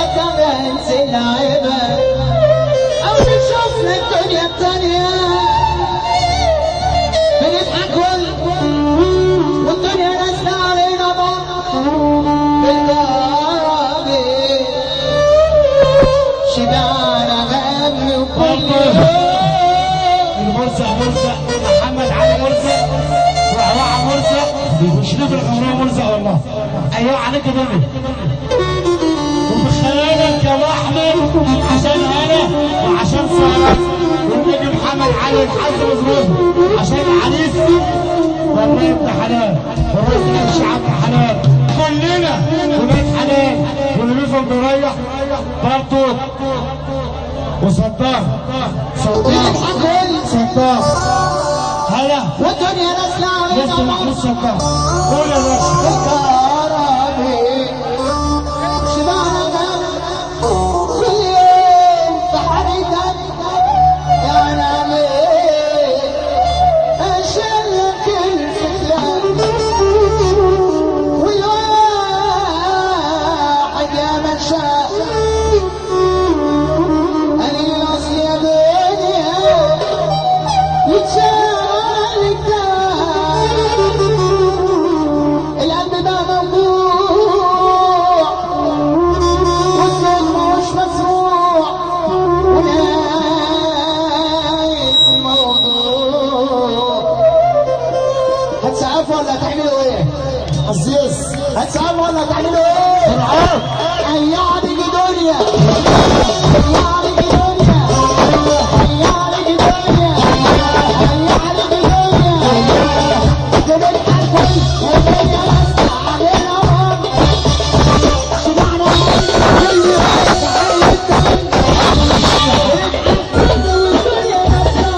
أكمل سلايبة أو نشوفنا الدنيا التانية بنضحك والدنيا نازلة علينا بالقرابي شبعنا غم وكل المرزق محمد علي مرزق وعواعة مرزق وشريف الحمراء مرزق والله. ايوه عليك دمي وبخيالك يا ابو احمد عشان انا وعشان ساره والنجم محمد علي الحظ مظبوط عشان عريس والله ابن حلال والرئيس الشعب حلال كلنا ولاد حلال واللي بيفهم بيريح برضه وصدام هلا والدنيا نازلة علينا محمود صدام قول يا باشا بالقرابي شبعنا غم كل يوم بحريقك يا نامي أشيلك الفتلة والواحد يا من شاء أني الأصل يا دنيا يتشالك القلب ده موجوع والصوت مش مسموع ونهاية الموضوع هتسقفوا ولا هتعملوا ايه؟ عزيز هتسقفوا ولا هتعملوا ايه؟ العاب هيعرج دنيا هيعرج دنيا هيعرج دنيا هيعرج دنيا بنضحك والدنيا نازلة علينا شبعنا كل يوم والدنيا نازلة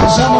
عشان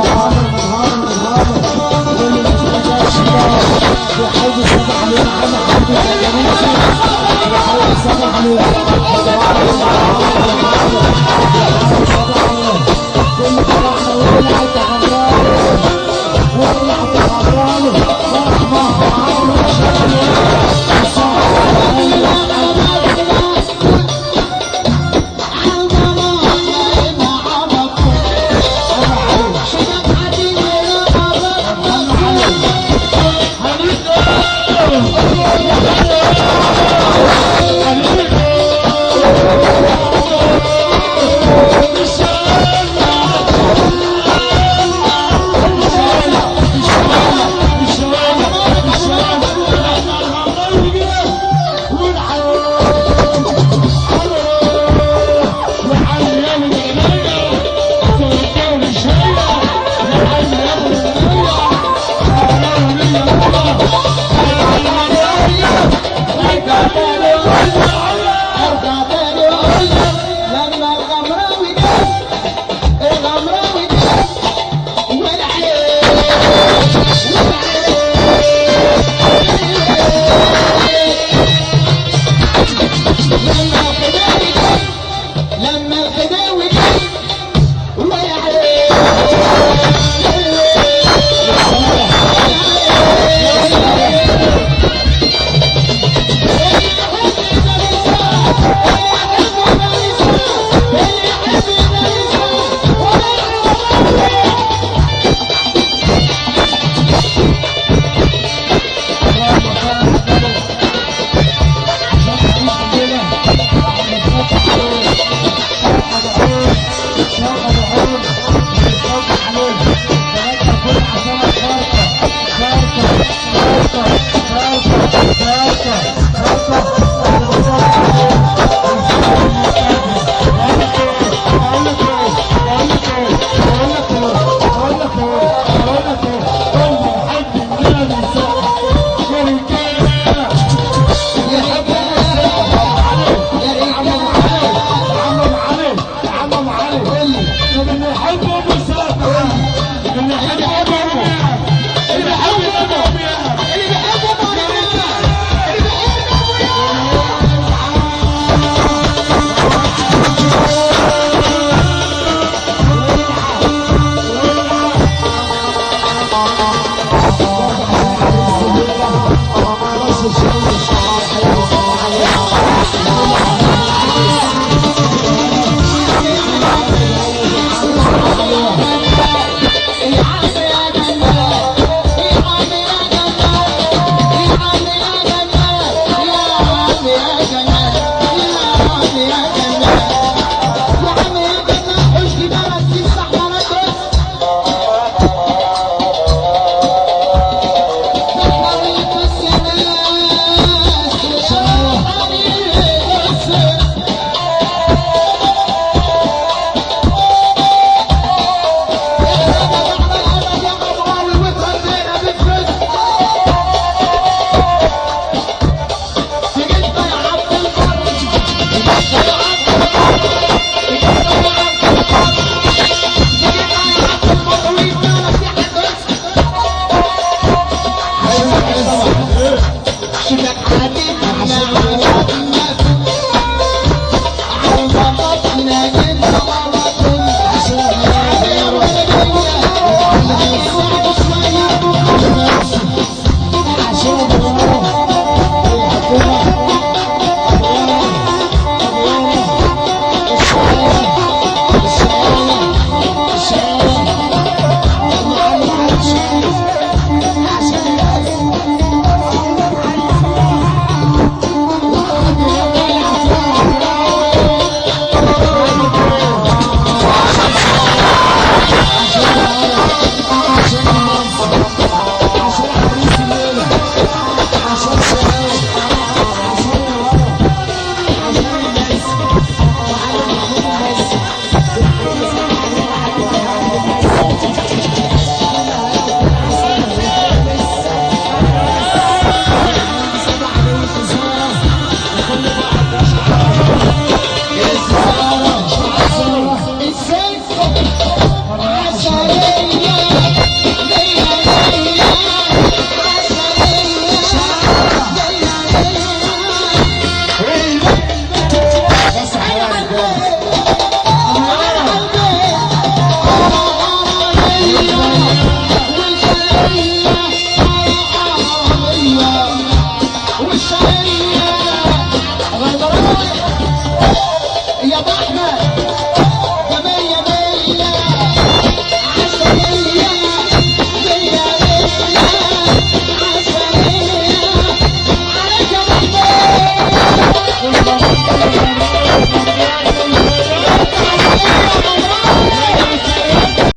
شبك حبيبي